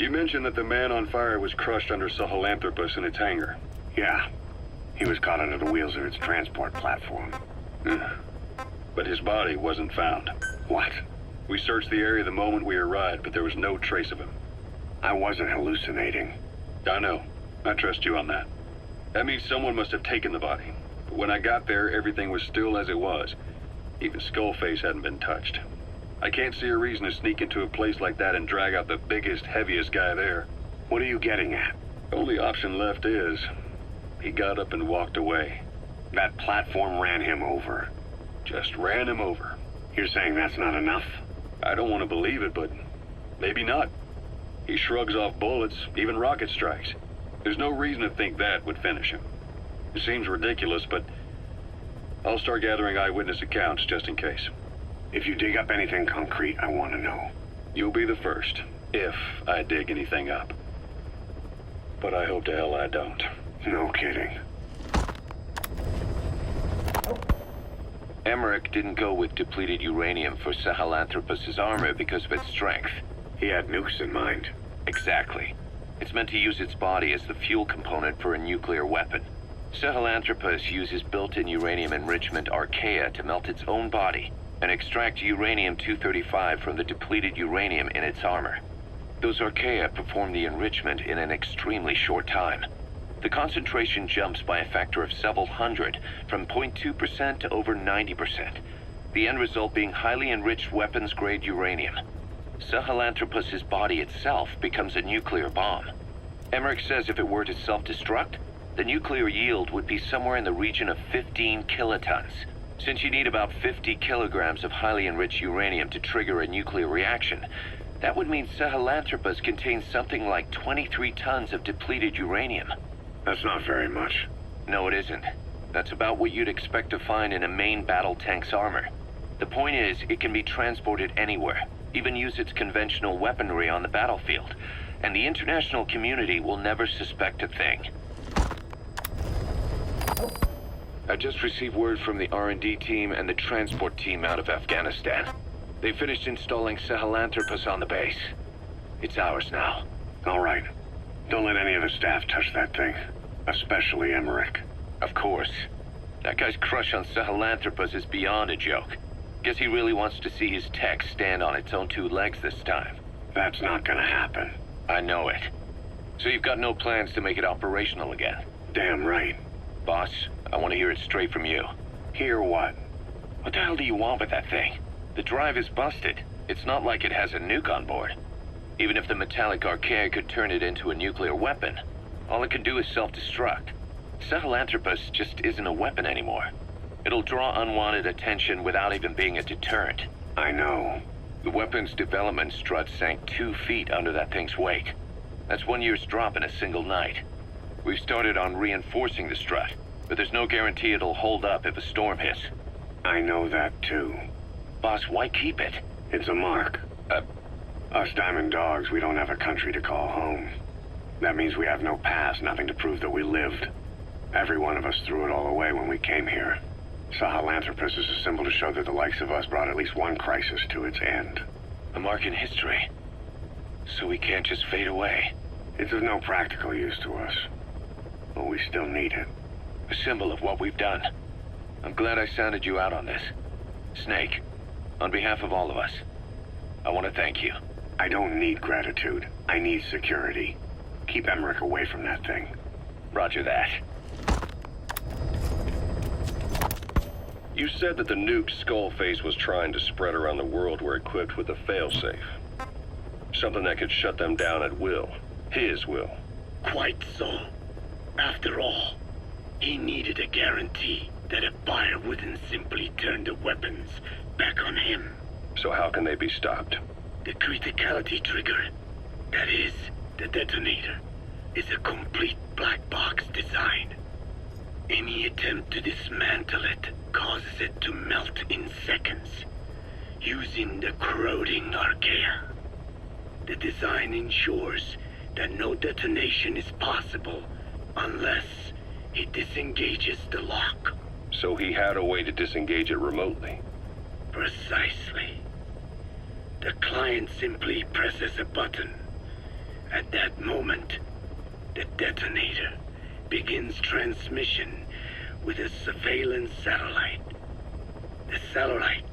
You mentioned that the man on fire was crushed under Sahelanthropus in its hangar. Yeah. He was caught under the wheels of its transport platform. But his body wasn't found. What? We searched the area the moment we arrived, but there was no trace of him. I wasn't hallucinating. I know. I trust you on that. That means someone must have taken the body. But when I got there, everything was still as it was. Even Skullface hadn't been touched. I can't see a reason to sneak into a place like that and drag out the biggest, heaviest guy there. What are you getting at? Only option left is, he got up and walked away. That platform ran him over. Just ran him over. You're saying that's not enough? I don't want to believe it, but maybe not. He shrugs off bullets, even rocket strikes. There's no reason to think that would finish him. It seems ridiculous, but I'll start gathering eyewitness accounts just in case. If you dig up anything concrete, I want to know. You'll be the first, if I dig anything up. But I hope to hell I don't. No kidding. Emmerich didn't go with depleted uranium for Sahelanthropus' armor because of its strength. He had nukes in mind. Exactly. It's meant to use its body as the fuel component for a nuclear weapon. Sahelanthropus uses built-in uranium enrichment archaea to melt its own body and extract uranium-235 from the depleted uranium in its armor. Those archaea perform the enrichment in an extremely short time. The concentration jumps by a factor of several hundred, from 0.2% to over 90%, the end result being highly enriched weapons-grade uranium. Sahelanthropus' body itself becomes a nuclear bomb. Emmerich says if it were to self-destruct, the nuclear yield would be somewhere in the region of 15 kilotons. Since you need about 50 kilograms of highly enriched uranium to trigger a nuclear reaction, that would mean Sahelanthropus contains something like 23 tons of depleted uranium. That's not very much. No, it isn't. That's about what you'd expect to find in a main battle tank's armor. The point is, it can be transported anywhere, even use its conventional weaponry on the battlefield, and the international community will never suspect a thing. I just received word from the R&D team and the transport team out of Afghanistan. They finished installing Sahelanthropus on the base. It's ours now. All right. Don't let any of the staff touch that thing. Especially Emmerich. Of course. That guy's crush on Sahelanthropus is beyond a joke. Guess he really wants to see his tech stand on its own two legs this time. That's not gonna happen. I know it. So you've got no plans to make it operational again? Damn right. Boss, I want to hear it straight from you. Hear what? What the hell do you want with that thing? The drive is busted. It's not like it has a nuke on board. Even if the metallic archaea could turn it into a nuclear weapon, all it can do is self-destruct. Sahelanthropus just isn't a weapon anymore. It'll draw unwanted attention without even being a deterrent. I know. The weapon's development strut sank 2 feet under that thing's weight. That's 1 year's drop in a single night. We've started on reinforcing the strut, but there's no guarantee it'll hold up if a storm hits. I know that too. Boss, why keep it? It's a mark. Us Diamond Dogs, we don't have a country to call home. That means we have no past, nothing to prove that we lived. Every one of us threw it all away when we came here. Sahelanthropus is a symbol to show that the likes of us brought at least one crisis to its end. A mark in history. So we can't just fade away. It's of no practical use to us. But we still need it. A symbol of what we've done. I'm glad I sounded you out on this. Snake, on behalf of all of us, I want to thank you. I don't need gratitude. I need security. Keep Emmerich away from that thing. Roger that. You said that the nukes Skullface was trying to spread around the world were equipped with a failsafe. Something that could shut them down at will. His will. Quite so. After all, he needed a guarantee that a buyer wouldn't simply turn the weapons back on him. So how can they be stopped? The criticality trigger, that is, the detonator, is a complete black box design. Any attempt to dismantle it causes it to melt in seconds, using the corroding archaea. The design ensures that no detonation is possible unless he disengages the lock. So he had a way to disengage it remotely. Precisely. The client simply presses a button, At that moment, the detonator begins transmission with a surveillance satellite. The satellite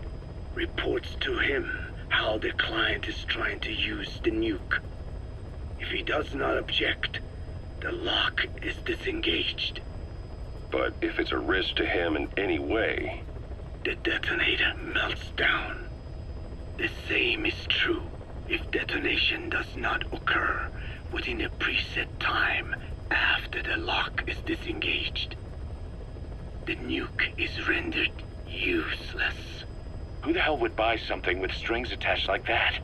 reports to him how the client is trying to use the nuke. If he does not object, the lock is disengaged. But if it's a risk to him in any way... The detonator melts down. The same is true if detonation does not occur within a preset time after the lock is disengaged. The nuke is rendered useless. Who the hell would buy something with strings attached like that?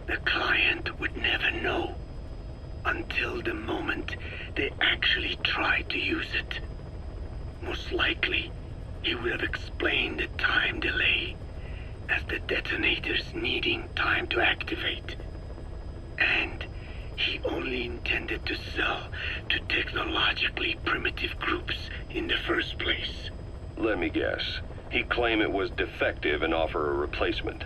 The client would never know until the moment they actually try to use it. Most likely, he would have explained the time delay as the detonators needing time to activate. And he only intended to sell to technologically primitive groups in the first place. Let me guess. He'd claim it was defective and offer a replacement.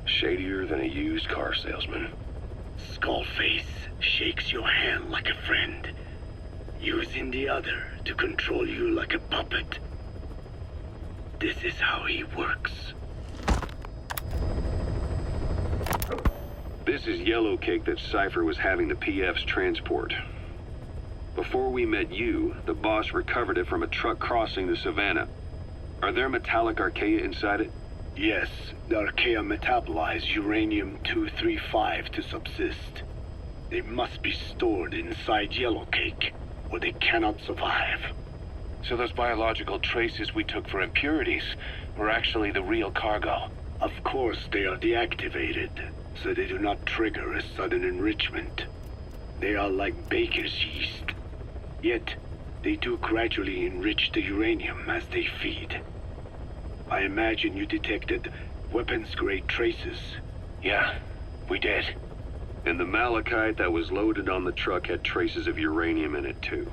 Shadier than a used car salesman. Skullface shakes your hand like a friend, using the other to control you like a puppet. This is how he works. This is yellow cake that Cypher was having the PFs transport. Before we met you, the boss recovered it from a truck crossing the savannah. Are there metallic archaea inside it? Yes, the archaea metabolize uranium-235 to subsist. They must be stored inside yellow cake, or they cannot survive. So those biological traces we took for impurities were actually the real cargo. Of course, they are deactivated, so they do not trigger a sudden enrichment. They are like baker's yeast. Yet, they do gradually enrich the uranium as they feed. I imagine you detected weapons-grade traces. Yeah, we did. And the malachite that was loaded on the truck had traces of uranium in it too.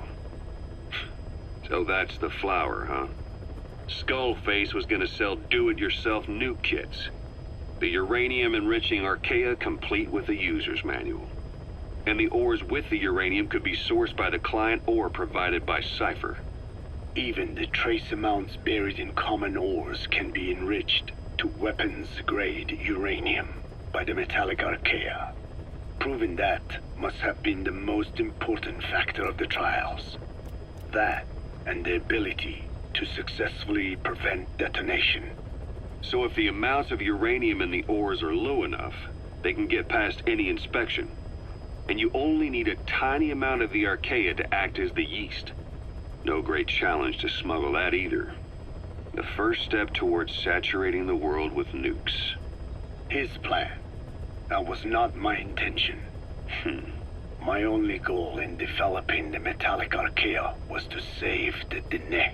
So that's the flower, huh? Skullface was gonna sell do-it-yourself nuke kits. The uranium-enriching archaea complete with a user's manual. And the ores with the uranium could be sourced by the client or provided by Cypher. Even the trace amounts buried in common ores can be enriched to weapons-grade uranium by the metallic archaea. Proving that must have been the most important factor of the trials. That and the ability to successfully prevent detonation. So if the amounts of uranium in the ores are low enough, they can get past any inspection. And you only need a tiny amount of the archaea to act as the yeast. No great challenge to smuggle that either. The first step towards saturating the world with nukes. His plan. That was not my intention. My only goal in developing the metallic archaea was to save the Dene.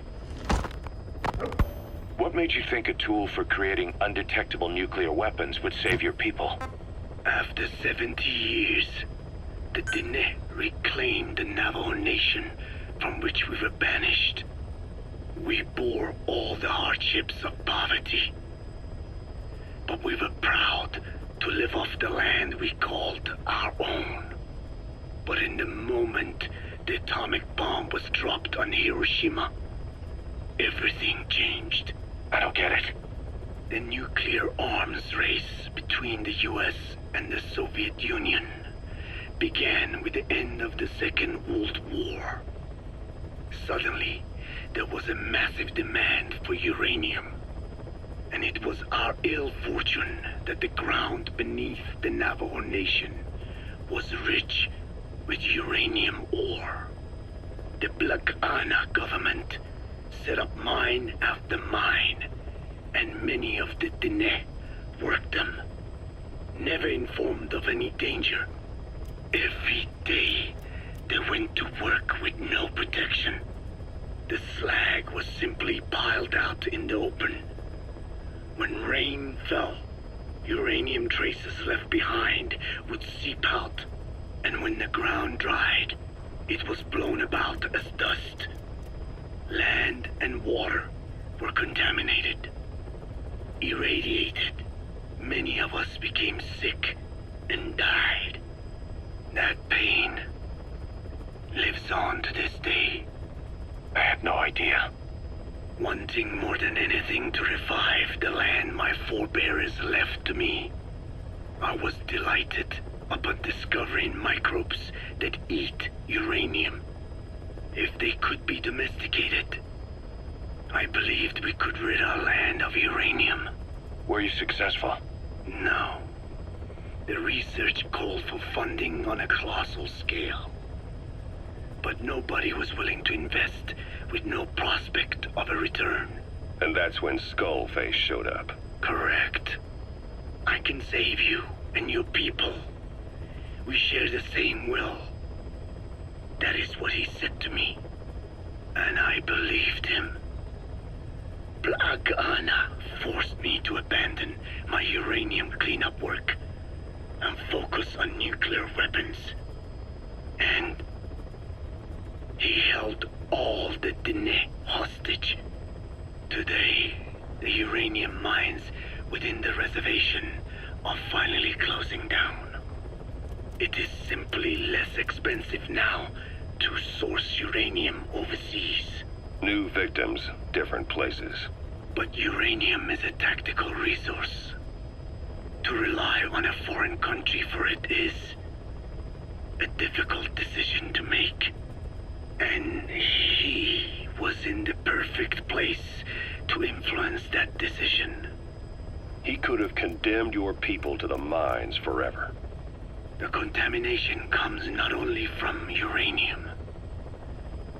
What made you think a tool for creating undetectable nuclear weapons would save your people? After 70 years, the Dene reclaimed the Navajo Nation from which we were banished. We bore all the hardships of poverty. But we were proud to live off the land we called our own. But in the moment the atomic bomb was dropped on Hiroshima, everything changed. I don't get it. The nuclear arms race between the US and the Soviet Union began with the end of the Second World War. Suddenly, there was a massive demand for uranium. And it was our ill fortune that the ground beneath the Navajo Nation was rich with uranium ore. The Black Ana government set up mine after mine, and many of the Dene worked them, never informed of any danger. Every day, they went to work with no protection. The slag was simply piled out in the open. When rain fell, uranium traces left behind would seep out, and when the ground dried, it was blown about as dust. Land and water were contaminated, irradiated. Many of us became sick and died. That pain lives on to this day. I had no idea. Wanting more than anything to revive the land my forebears left to me, I was delighted upon discovering microbes that eat uranium. If they could be domesticated, I believed we could rid our land of uranium. Were you successful? No. The research called for funding on a colossal scale. But nobody was willing to invest with no prospect of a return. And that's when Skullface showed up. Correct. I can save you and your people. We share the same will. That is what he said to me. And I believed him. Black Anna forced me to abandon my uranium cleanup work and focus on nuclear weapons. And he held all the Dene hostage. Today, the uranium mines within the reservation are finally closing down. It is simply less expensive now to source uranium overseas. New victims, different places. But uranium is a tactical resource. To rely on a foreign country for it is a difficult decision to make. And he was in the perfect place to influence that decision. He could have condemned your people to the mines forever. The contamination comes not only from uranium.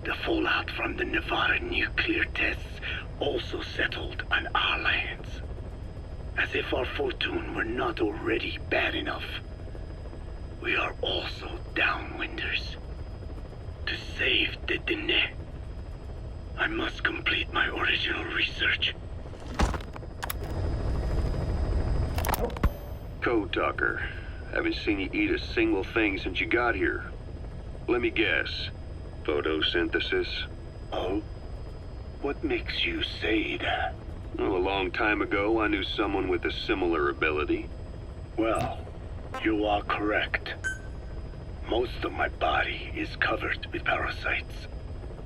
The fallout from the Nevada nuclear tests also settled on our lands. As if our fortune were not already bad enough, we are also downwinders. To save the Dene, I must complete my original research. Code Talker. Haven't seen you eat a single thing since you got here. Let me guess. Photosynthesis? Oh? What makes you say that? Well, a long time ago, I knew someone with a similar ability. Well, you are correct. Most of my body is covered with parasites.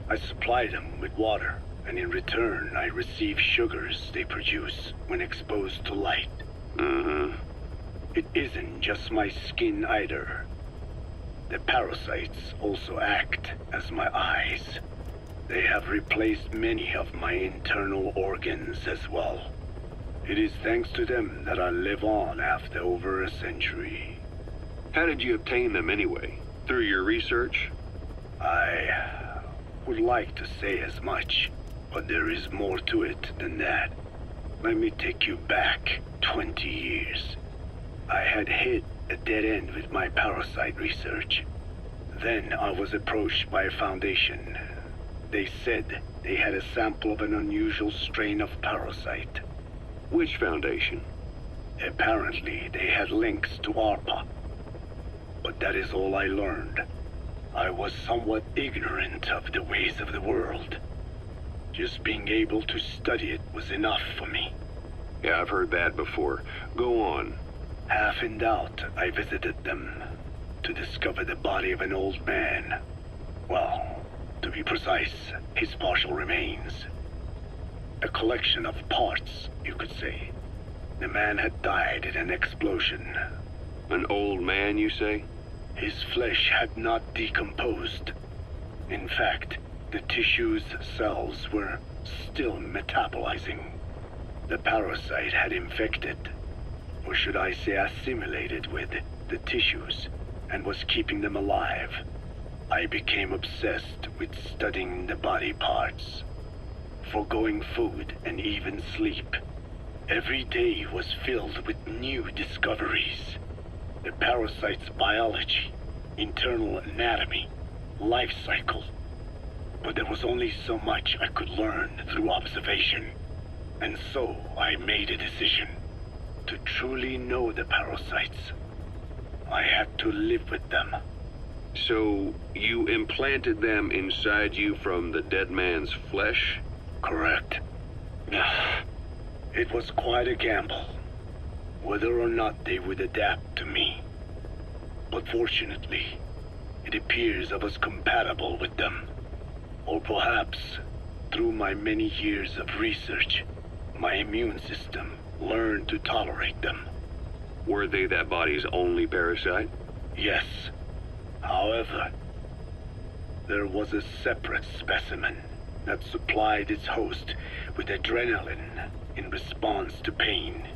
I supply them with water, and in return, I receive sugars they produce when exposed to light. It isn't just my skin either. The parasites also act as my eyes. They have replaced many of my internal organs as well. It is thanks to them that I live on after over a century. How did you obtain them anyway? Through your research? I would like to say as much, but there is more to it than that. Let me take you back 20 years. I had hit a dead end with my parasite research. Then I was approached by a foundation. They said they had a sample of an unusual strain of parasite. Which foundation? Apparently, they had links to ARPA. But that is all I learned. I was somewhat ignorant of the ways of the world. Just being able to study it was enough for me. Yeah, I've heard that before. Go on. Half in doubt, I visited them to discover the body of an old man. Well, to be precise, his partial remains. A collection of parts, you could say. The man had died in an explosion. An old man, you say? His flesh had not decomposed. In fact, the tissue's cells were still metabolizing. The parasite had infected, or should I say assimilated with, the tissues, and was keeping them alive. I became obsessed with studying the body parts, foregoing food and even sleep. Every day was filled with new discoveries. The parasite's biology, internal anatomy, life cycle. But there was only so much I could learn through observation. And so I made a decision. To truly know the parasites, I had to live with them. So, you implanted them inside you from the dead man's flesh? Correct. It was quite a gamble, whether or not they would adapt to me. But fortunately, it appears I was compatible with them. Or perhaps, through my many years of research, my immune system learned to tolerate them. Were they that body's only parasite? Yes. However, there was a separate specimen that supplied its host with adrenaline in response to pain,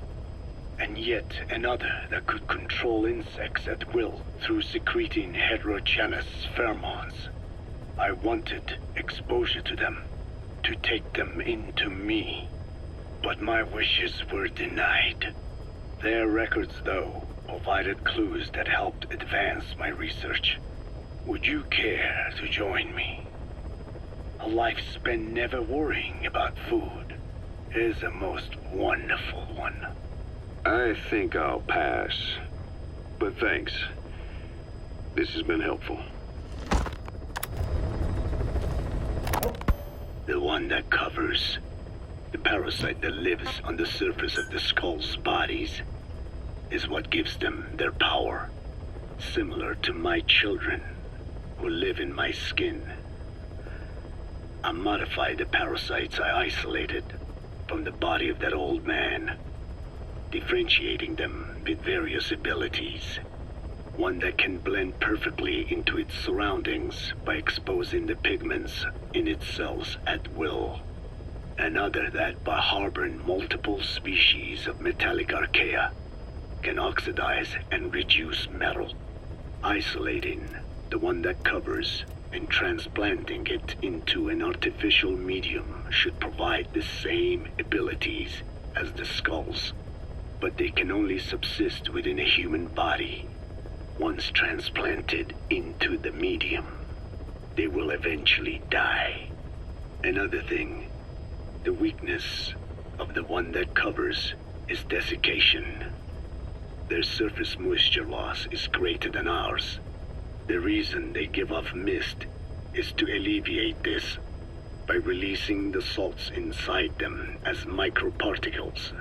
and yet another that could control insects at will through secreting heterogeneous pheromones. I wanted exposure to them, to take them into me, but my wishes were denied. Their records, though, provided clues that helped advance my research. Would you care to join me? A life spent never worrying about food is a most wonderful one. I think I'll pass. But thanks. This has been helpful. The one that covers. The parasite that lives on the surface of the skull's bodies is what gives them their power. Similar to my children, who live in my skin. I modified the parasites I isolated from the body of that old man, differentiating them with various abilities. One that can blend perfectly into its surroundings by exposing the pigments in its cells at will. Another that, by harboring multiple species of metallic archaea, can oxidize and reduce metal. Isolating the one that covers and transplanting it into an artificial medium should provide the same abilities as the skulls, but they can only subsist within a human body. Once transplanted into the medium, they will eventually die. Another thing, the weakness of the one that covers is desiccation. Their surface moisture loss is greater than ours. The reason they give off mist is to alleviate this by releasing the salts inside them as microparticles.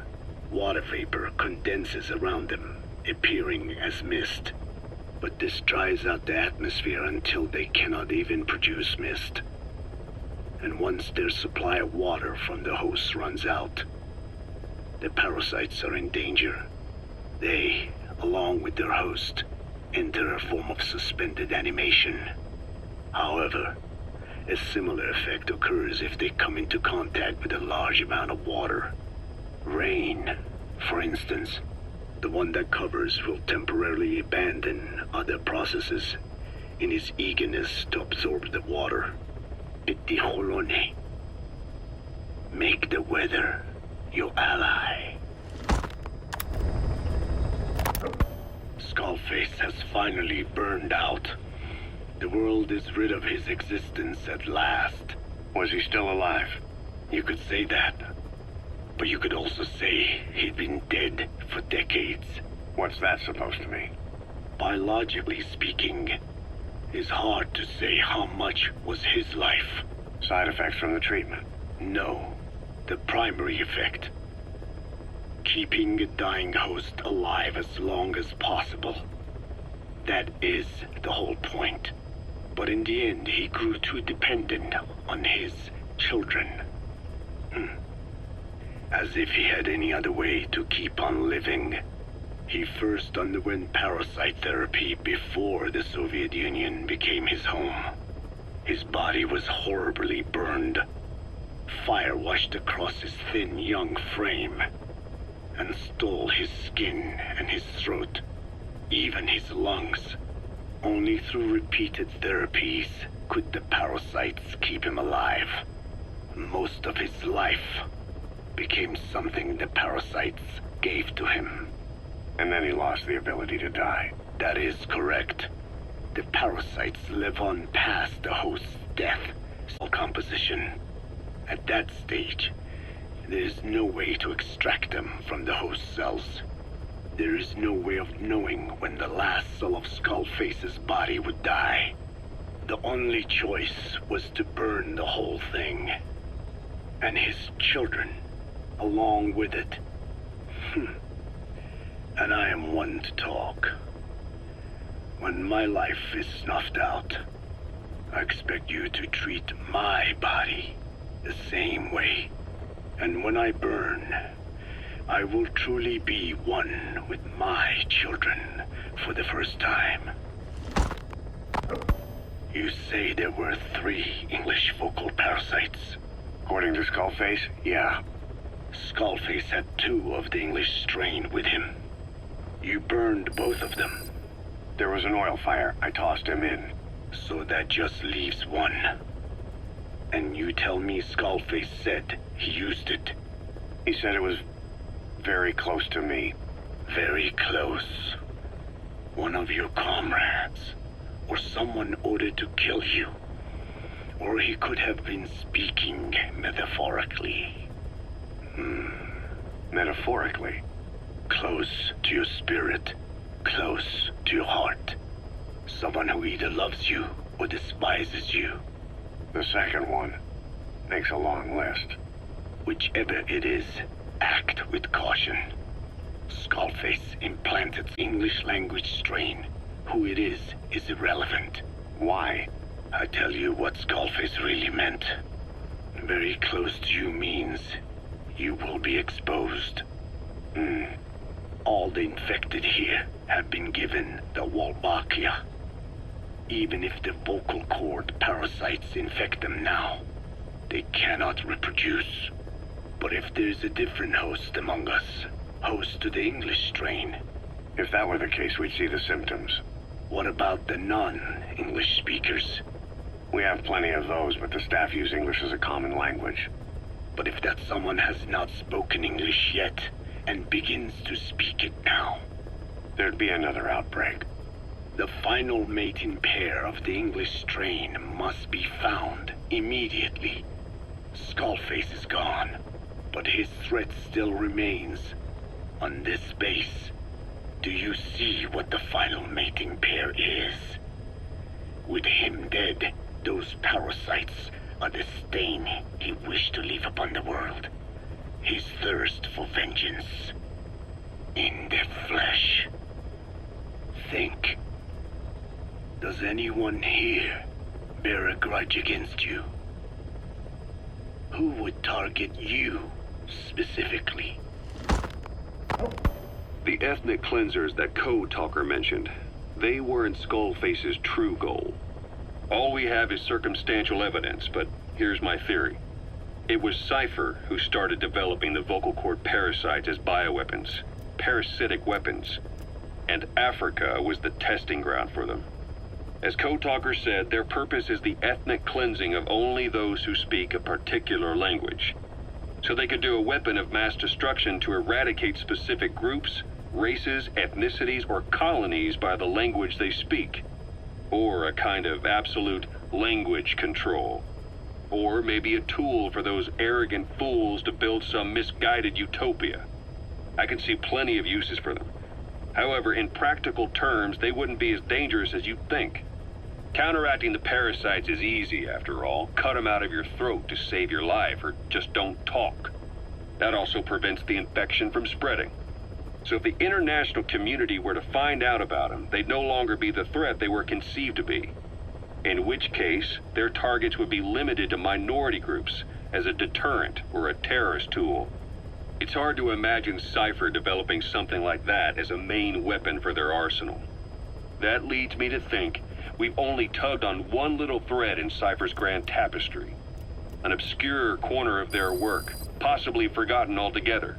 Water vapor condenses around them, appearing as mist. But this dries out the atmosphere until they cannot even produce mist. And once their supply of water from the host runs out, the parasites are in danger. They, along with their host, enter a form of suspended animation. However, a similar effect occurs if they come into contact with a large amount of water. Rain, for instance. The one that covers will temporarily abandon other processes in his eagerness to absorb the water. Pitijolone. Make the weather your ally. Skullface has finally burned out. The world is rid of his existence at last. Was he still alive? You could say that. But you could also say he'd been dead for decades. What's that supposed to mean? Biologically speaking, it's hard to say how much was his life. Side effects from the treatment? No. The primary effect. Keeping a dying host alive as long as possible. That is the whole point. But in the end, he grew too dependent on his children. As if he had any other way to keep on living. He first underwent parasite therapy before the Soviet Union became his home. His body was horribly burned. Fire washed across his thin young frame and stole his skin and his throat, even his lungs. Only through repeated therapies could the parasites keep him alive. Most of his life became something the parasites gave to him. And then he lost the ability to die. That is correct. The parasites live on past the host's death, cell composition. At that stage, there is no way to extract them from the host cells. There is no way of knowing when the last cell of Skullface's body would die. The only choice was to burn the whole thing. And his children, along with it. And I am one to talk. When my life is snuffed out, I expect you to treat my body the same way. And when I burn, I will truly be one with my children for the first time. You say there were 3 English vocal parasites. According to Skullface, yeah. Skullface had 2 of the English strain with him. You burned both of them. There was an oil fire. I tossed him in. So that just leaves 1. And you tell me Skullface said he used it. He said it was very close to me. Very close. One of your comrades, or someone ordered to kill you. Or he could have been speaking metaphorically. Metaphorically? Close to your spirit, close to your heart. Someone who either loves you or despises you. The second one makes a long list. Whichever it is, act with caution. Skullface implanted English language strain. Who it is irrelevant. Why? I tell you what Skullface really meant. Very close to you means you will be exposed. All the infected here have been given the Wolbachia. Even if the vocal cord parasites infect them now, they cannot reproduce. But if there's a different host among us, host to the English strain. If that were the case, we'd see the symptoms. What about the non-English speakers? We have plenty of those, but the staff use English as a common language. But if that someone has not spoken English yet, and begins to speak it now, there'd be another outbreak. The final mating pair of the English strain must be found immediately. Skullface is gone, but his threat still remains. On this base, do you see what the final mating pair is? With him dead, those parasites are the stain he wished to leave upon the world. His thirst for vengeance. In the flesh. Think. Does anyone here bear a grudge against you? Who would target you, specifically? The ethnic cleansers that Code Talker mentioned, they weren't Skullface's true goal. All we have is circumstantial evidence, but here's my theory. It was Cypher who started developing the vocal cord parasites as bioweapons, parasitic weapons, and Africa was the testing ground for them. As Code Talker said, their purpose is the ethnic cleansing of only those who speak a particular language. So they could do a weapon of mass destruction to eradicate specific groups, races, ethnicities, or colonies by the language they speak. Or a kind of absolute language control. Or maybe a tool for those arrogant fools to build some misguided utopia. I can see plenty of uses for them. However, in practical terms, they wouldn't be as dangerous as you'd think. Counteracting the parasites is easy, after all. Cut them out of your throat to save your life, or just don't talk. That also prevents the infection from spreading. So if the international community were to find out about them, they'd no longer be the threat they were conceived to be. In which case, their targets would be limited to minority groups as a deterrent or a terrorist tool. It's hard to imagine Cypher developing something like that as a main weapon for their arsenal. That leads me to think we've only tugged on one little thread in Cypher's grand tapestry. An obscure corner of their work, possibly forgotten altogether.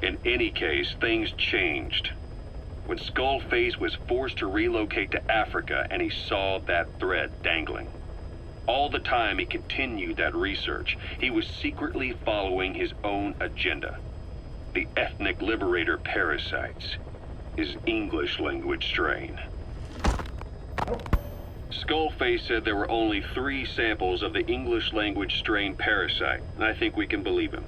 In any case, things changed. When Skullface was forced to relocate to Africa and he saw that thread dangling. All the time he continued that research, he was secretly following his own agenda. The ethnic liberator parasites. His English language strain. Skullface said there were only 3 samples of the English language strain parasite, and I think we can believe him.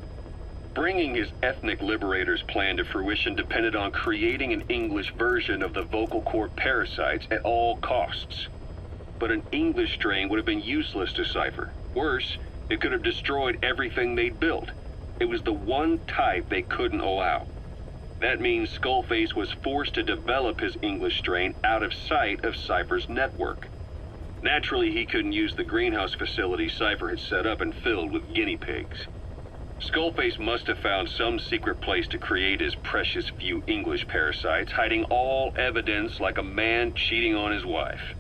Bringing his ethnic liberator's plan to fruition depended on creating an English version of the vocal cord parasites at all costs. But an English strain would have been useless to Cypher. Worse, it could have destroyed everything they'd built. It was the one type they couldn't allow. That means Skullface was forced to develop his English strain out of sight of Cypher's network. Naturally, he couldn't use the greenhouse facility Cypher had set up and filled with guinea pigs. Skullface must have found some secret place to create his precious few English parasites, hiding all evidence like a man cheating on his wife.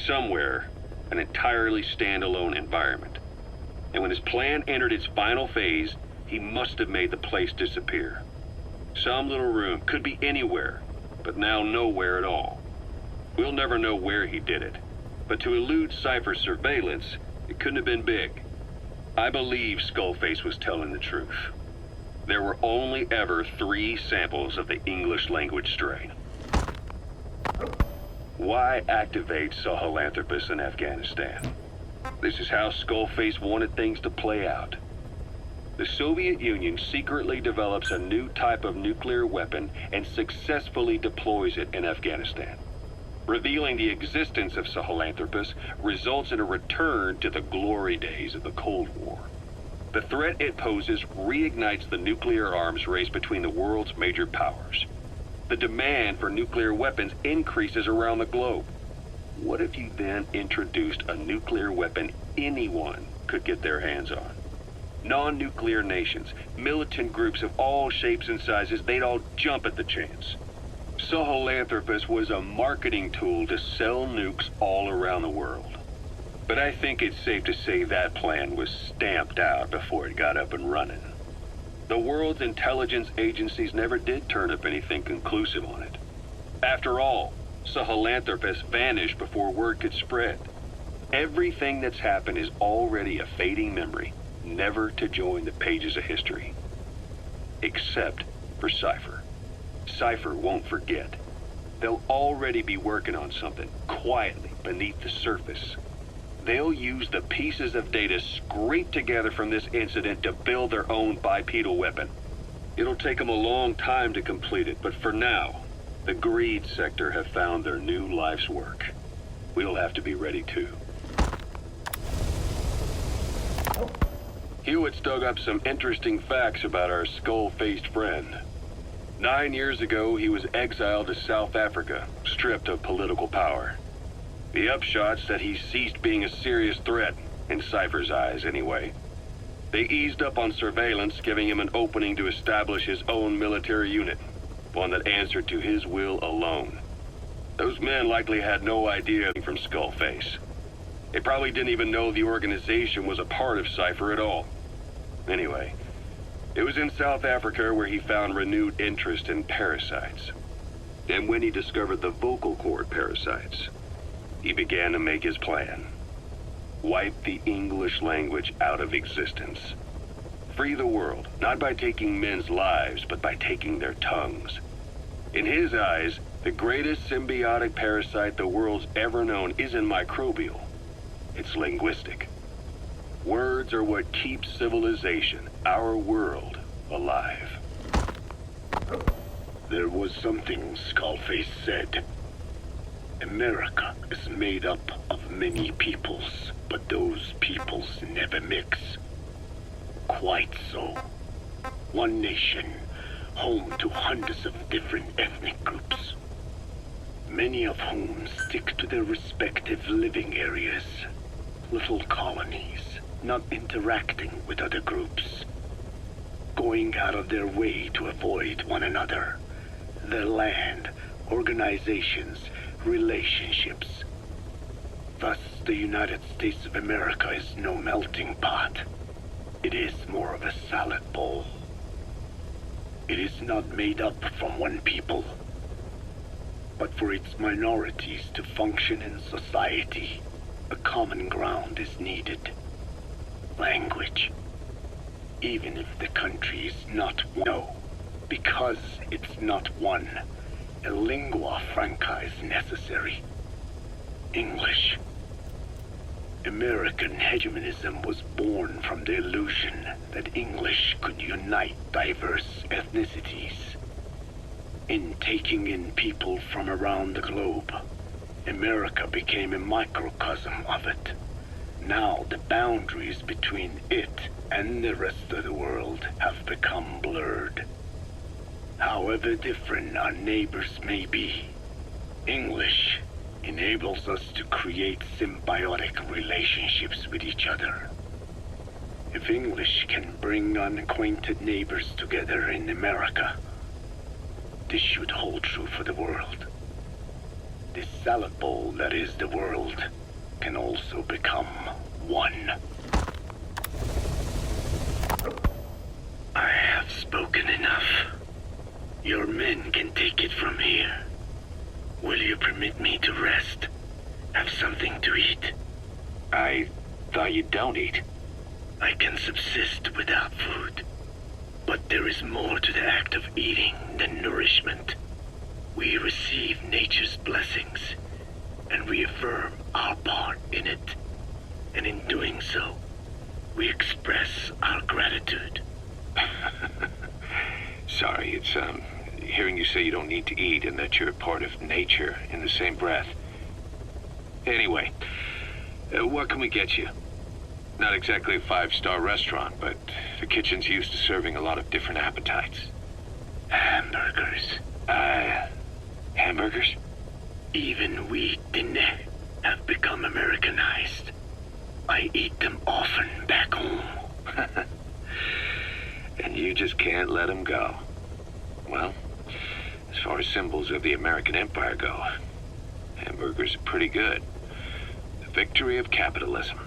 Somewhere, an entirely standalone environment. And when his plan entered its final phase, he must have made the place disappear. Some little room, could be anywhere, but now nowhere at all. We'll never know where he did it, but to elude Cypher's surveillance, it couldn't have been big. I believe Skullface was telling the truth. There were only ever 3 samples of the English language strain. Why activate Sahelanthropus in Afghanistan? This is how Skullface wanted things to play out. The Soviet Union secretly develops a new type of nuclear weapon and successfully deploys it in Afghanistan. Revealing the existence of Sahelanthropus results in a return to the glory days of the Cold War. The threat it poses reignites the nuclear arms race between the world's major powers. The demand for nuclear weapons increases around the globe. What if you then introduced a nuclear weapon anyone could get their hands on? Non-nuclear nations, militant groups of all shapes and sizes, they'd all jump at the chance. Sahelanthropus was a marketing tool to sell nukes all around the world. But I think it's safe to say that plan was stamped out before it got up and running. The world's intelligence agencies never did turn up anything conclusive on it. After all, Sahelanthropus vanished before word could spread. Everything that's happened is already a fading memory, never to join the pages of history. Except for Cypher. Cypher won't forget. They'll already be working on something, quietly beneath the surface. They'll use the pieces of data scraped together from this incident to build their own bipedal weapon. It'll take them a long time to complete it, but for now, the greed sector have found their new life's work. We'll have to be ready too. Hewitt's dug up some interesting facts about our skull-faced friend. 9 years ago, he was exiled to South Africa, stripped of political power. The upshot said he ceased being a serious threat, in Cypher's eyes anyway. They eased up on surveillance, giving him an opening to establish his own military unit, one that answered to his will alone. Those men likely had no idea from Skullface. They probably didn't even know the organization was a part of Cypher at all. Anyway, it was in South Africa where he found renewed interest in parasites. And when he discovered the vocal cord parasites, he began to make his plan. Wipe the English language out of existence. Free the world, not by taking men's lives, but by taking their tongues. In his eyes, the greatest symbiotic parasite the world's ever known isn't microbial. It's linguistic. Words are what keeps civilization, our world, alive. There was something Skullface said. America is made up of many peoples, but those peoples never mix. Quite so. One nation, home to hundreds of different ethnic groups, many of whom stick to their respective living areas, little colonies, not interacting with other groups, going out of their way to avoid one another, their land, organizations, relationships. Thus, the United States of America is no melting pot. It is more of a salad bowl. It is not made up from one people, but for its minorities to function in society, a common ground is needed. Language. Even if the country is not one. No, because it's not one. A lingua franca is necessary. English. American hegemonism was born from the illusion that English could unite diverse ethnicities. In taking in people from around the globe, America became a microcosm of it. Now the boundaries between it and the rest of the world have become blurred. However, However different our neighbors may be, English enables us to create symbiotic relationships with each other. If English can bring unacquainted neighbors together in America, this should hold true for the world. This salad bowl that is the world can also become one. I have spoken enough. Your men can take it from here. Will you permit me to rest? Have something to eat? I thought you don't eat. I can subsist without food. But there is more to the act of eating than nourishment. We receive nature's blessings, and we affirm our part in it. And in doing so, we express our gratitude. Sorry, it's, hearing you say you don't need to eat and that you're part of nature in the same breath. Anyway, what can we get you? Not exactly a five-star restaurant, but the kitchen's used to serving a lot of different appetites. Hamburgers. Hamburgers? Even we Dinne have become Americanized. I eat them often back home. And you just can't let them go. Well, as far as symbols of the American Empire go, hamburgers are pretty good. The victory of capitalism.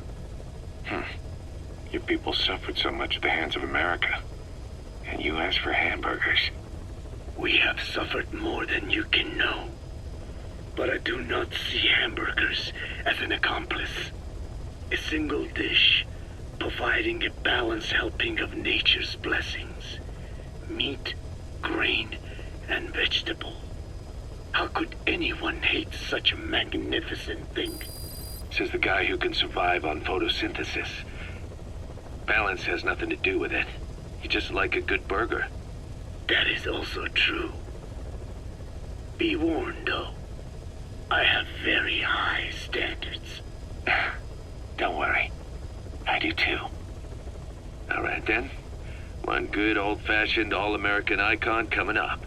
Your people suffered so much at the hands of America, and you ask for hamburgers. We have suffered more than you can know. But I do not see hamburgers as an accomplice. A single dish, providing a balanced helping of nature's blessings. Meat, grain, and vegetable. How could anyone hate such a magnificent thing? Says the guy who can survive on photosynthesis. Balance has nothing to do with it. You just like a good burger. That is also true. Be warned, though. I have very high standards. Don't worry. I do too. All right then. One good old-fashioned all-American icon coming up.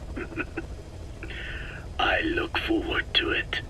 I look forward to it.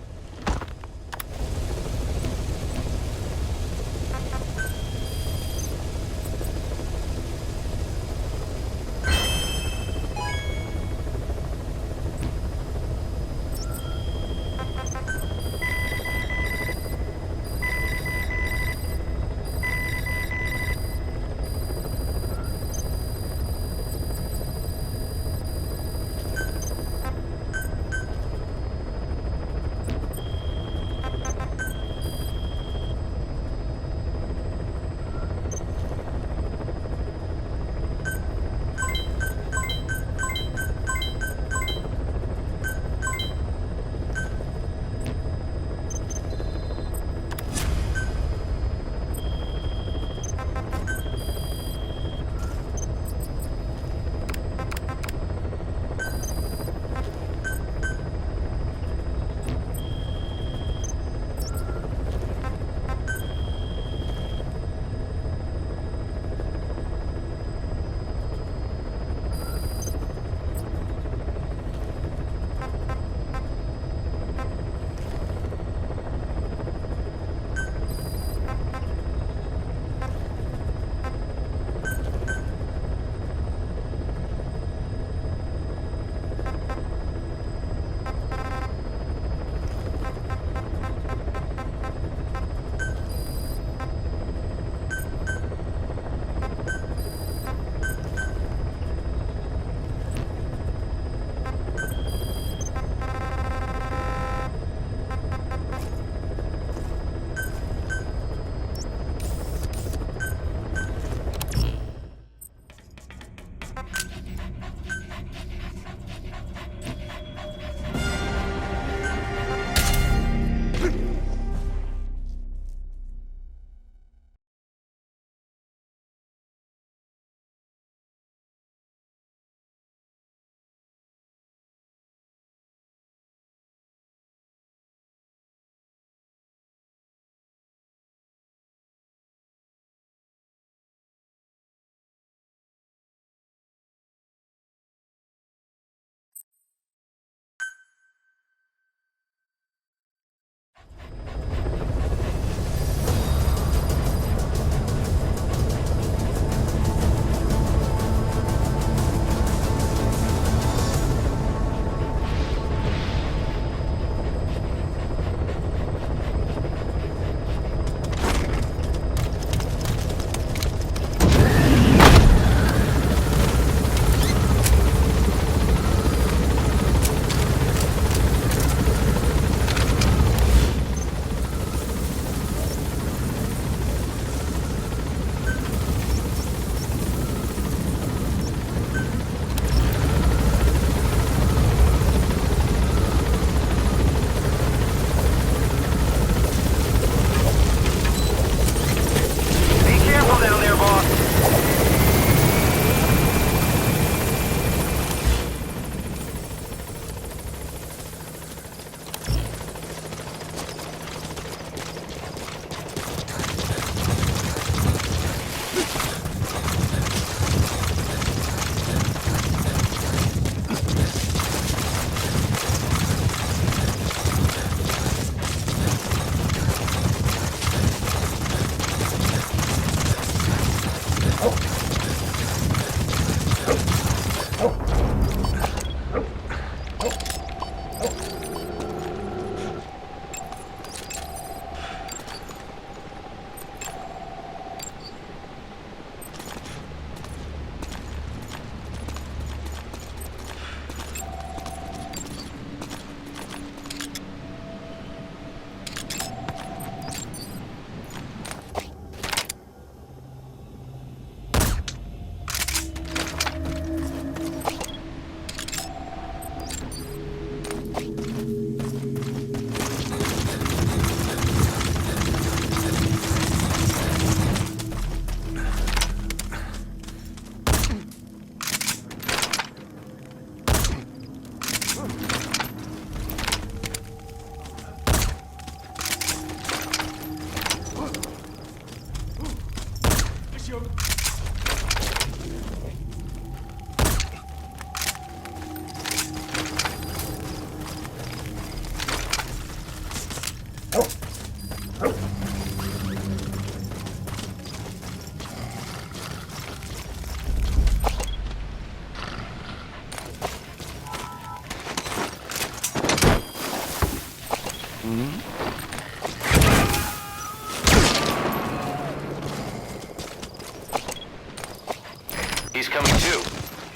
He's coming too.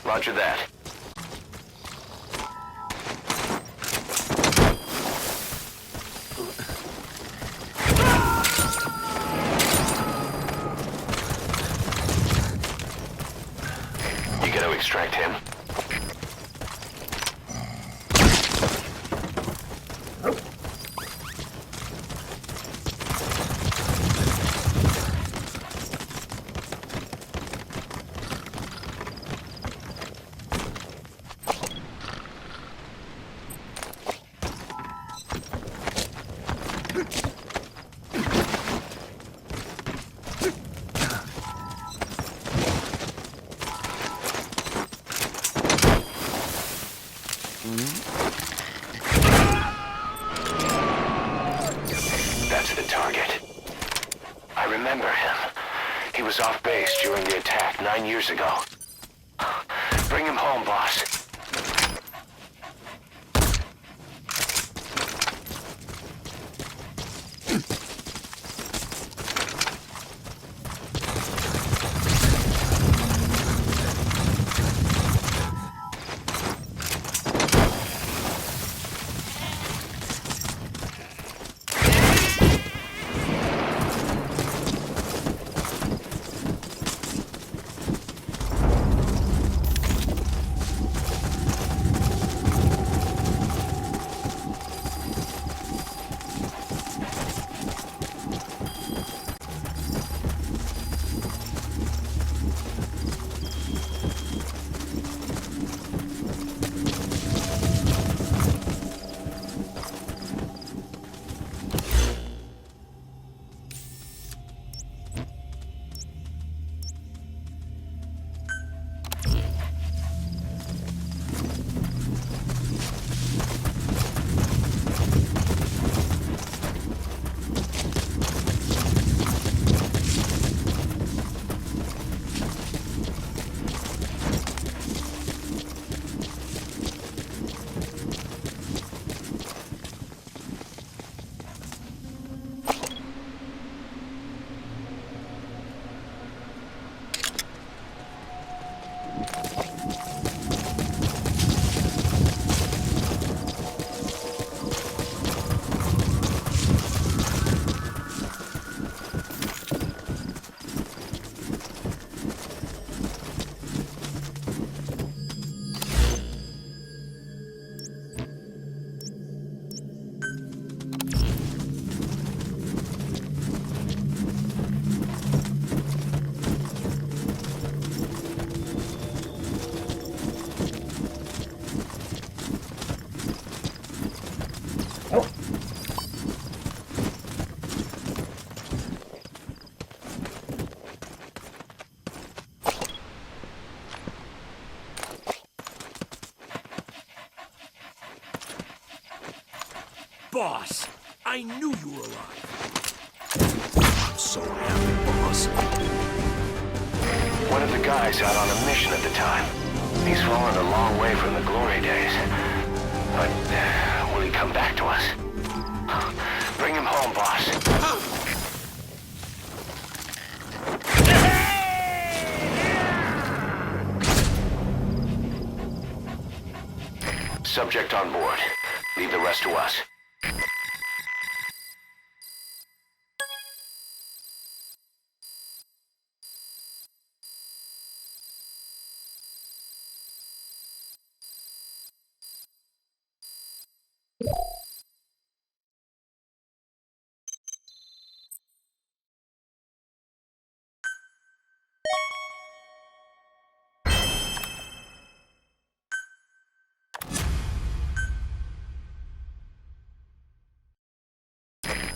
Roger that. You gotta extract him. That's the target. I remember him. He was off base during the attack 9 years ago. Bring him home, boss. Boss, I knew you were alive. I'm so happy, boss. One of the guys out on a mission at the time. He's fallen a long way from the glory days. But will he come back to us? Bring him home, boss. Subject on board. Leave the rest to us.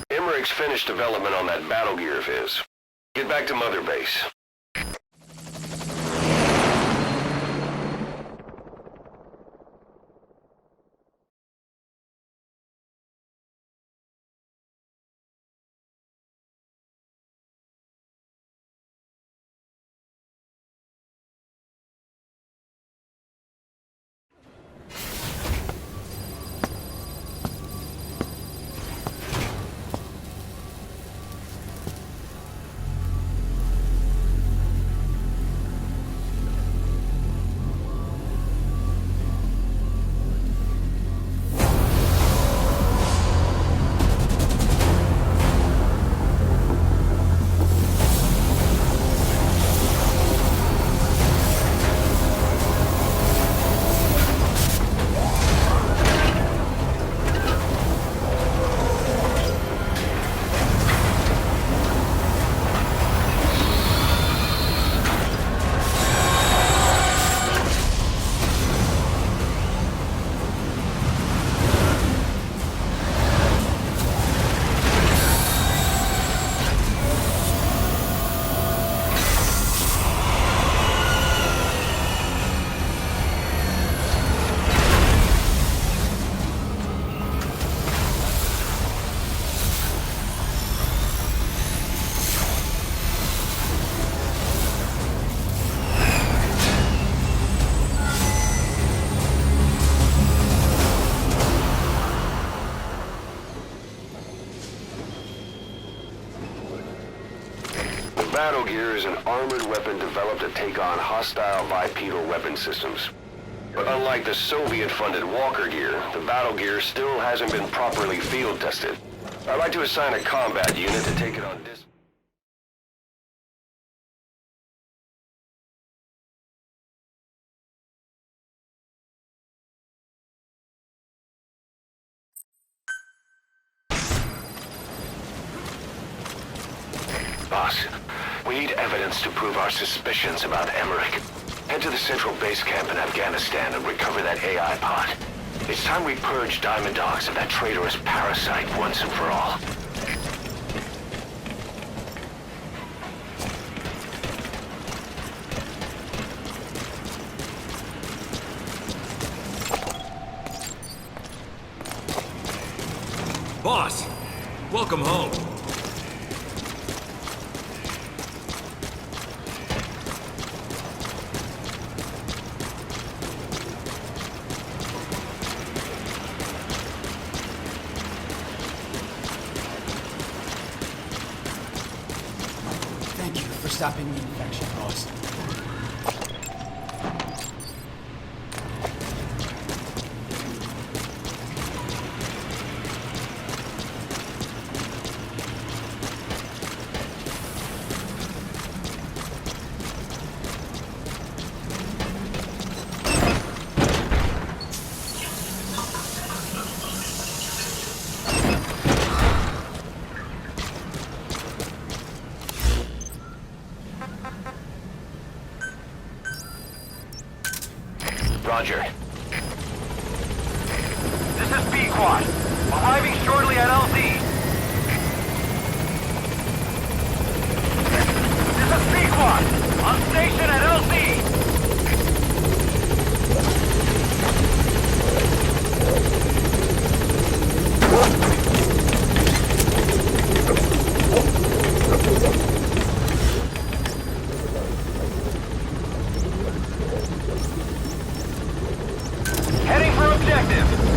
Emmerich's finished development on that battle gear of his. Get back to Mother Base. gear is an armored weapon developed to take on hostile bipedal weapon systems. But unlike the Soviet-funded Walker gear, the battle gear still hasn't been properly field tested. I'd like to assign a combat unit to take it on dis- Boss, we need evidence to prove our suspicions about Emmerich. Head to the central base camp in Afghanistan and recover that AI pod. It's time we purge Diamond Dogs of that traitorous parasite once and for all. Boss, welcome home. Thank you for stopping the infection, boss. Roger. This is B-Quad. Arriving shortly at LZ. This is B-Quad. On station at LZ. Heading for objective.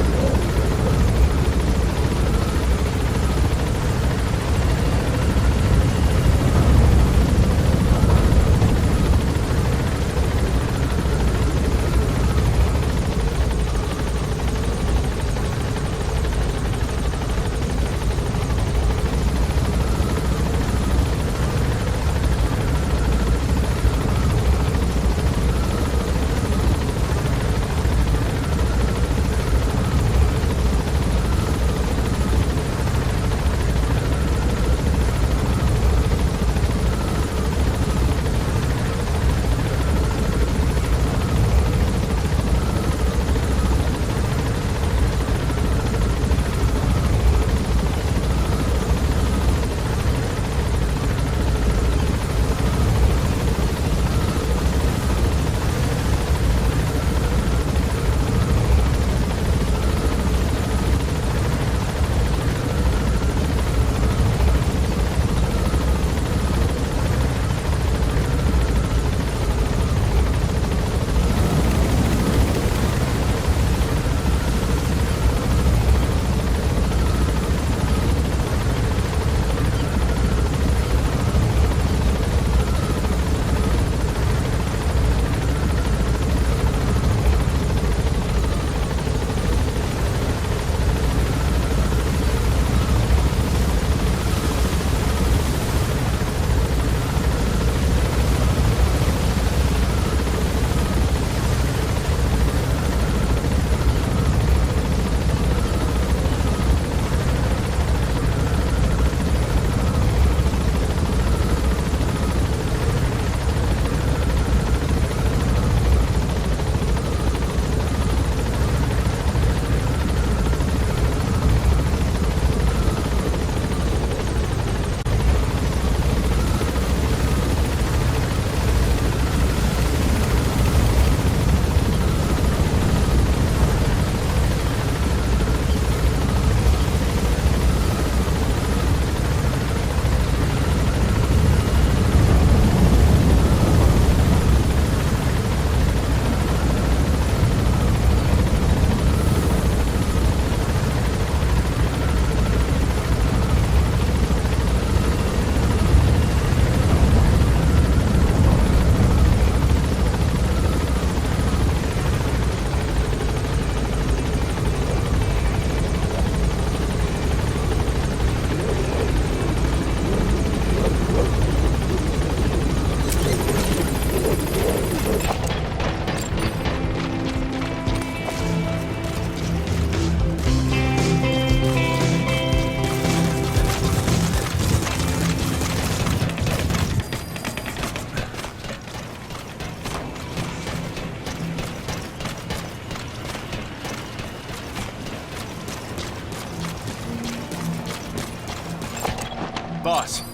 Boss,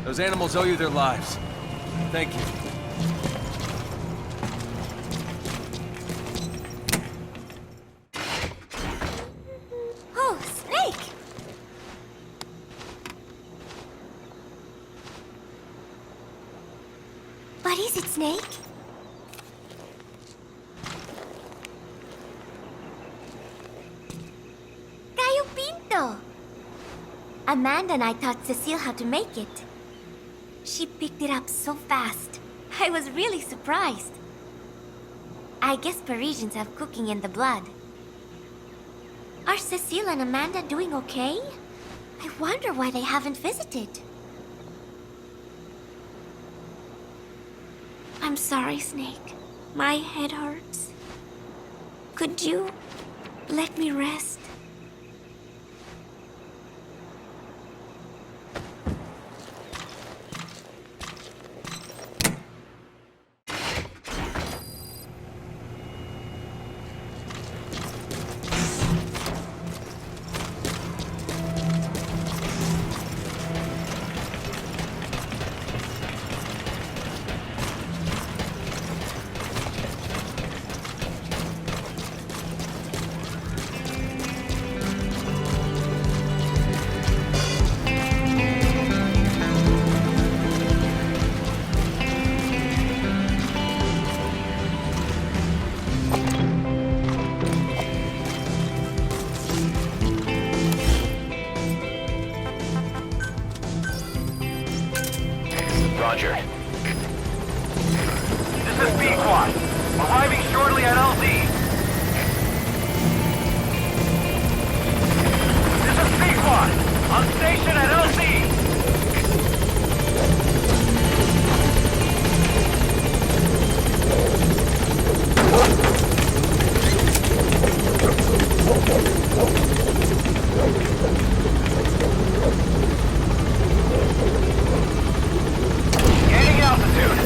those animals owe you their lives. Thank you. Oh, Snake! What is it, Snake? Gallo Pinto! Amanda and I taught Cecile how to make it. She picked it up so fast. I was really surprised. I guess Parisians have cooking in the blood. Are Cecile and Amanda doing okay? I wonder why they haven't visited. I'm sorry, Snake. My head hurts. Could you let me rest? Roger. This is B-Quad. Arriving shortly at LZ. This is B-Quad. On station at LZ. Gaining altitude.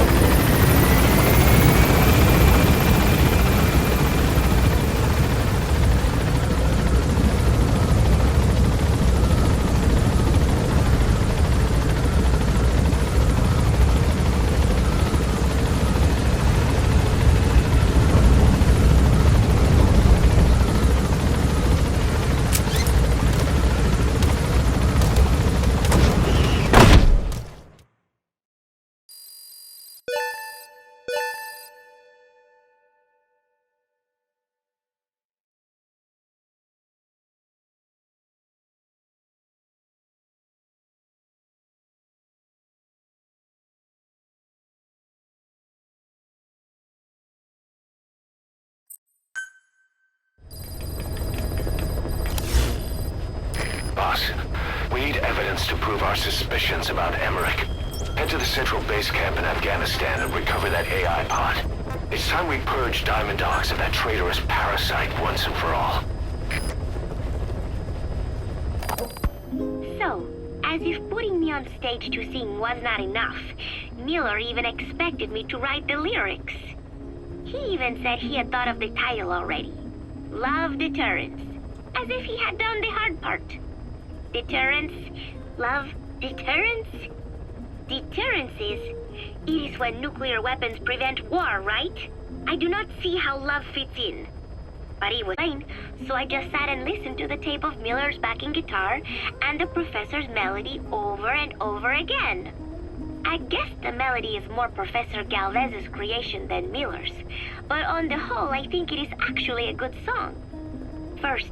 Boss, we need evidence to prove our suspicions about Emmerich. Head to the central base camp in Afghanistan and recover that AI pod. It's time we purge Diamond Dogs of that traitorous parasite once and for all. So, as if putting me on stage to sing was not enough, Miller even expected me to write the lyrics. He even said he had thought of the title already. Love Deterrence. As if he had done the hard part. Deterrence, love, deterrence? Deterrence it is when nuclear weapons prevent war, right? I do not see how love fits in. But he was playing, so I just sat and listened to the tape of Miller's backing guitar and the professor's melody over and over again. I guess the melody is more Professor Galvez's creation than Miller's, but on the whole, I think it is actually a good song. First,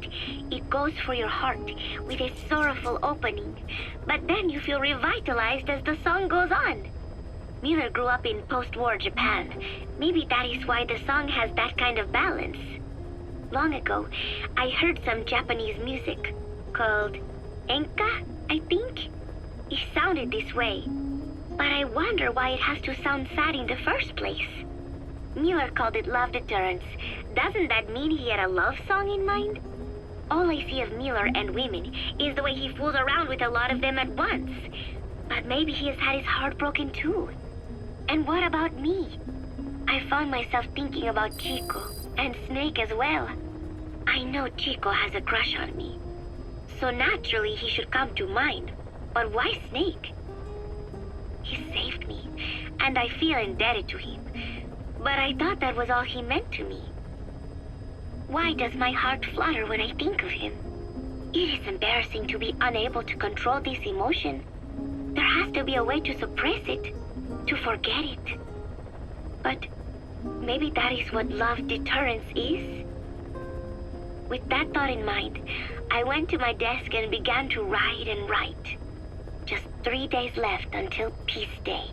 it goes for your heart with a sorrowful opening, but then you feel revitalized as the song goes on. Miller grew up in post-war Japan. Maybe that is why the song has that kind of balance. Long ago, I heard some Japanese music called enka, I think. It sounded this way, but I wonder why it has to sound sad in the first place. Miller called it Love Deterrence. Doesn't that mean he had a love song in mind? All I see of Miller and women is the way he fools around with a lot of them at once. But maybe he has had his heart broken too. And what about me? I found myself thinking about Chico and Snake as well. I know Chico has a crush on me, so naturally he should come to mind. But why Snake? He saved me, and I feel indebted to him. But I thought that was all he meant to me. Why does my heart flutter when I think of him? It is embarrassing to be unable to control this emotion. There has to be a way to suppress it, to forget it. But maybe that is what love deterrence is? With that thought in mind, I went to my desk and began to write and write. Just 3 days left until Peace Day.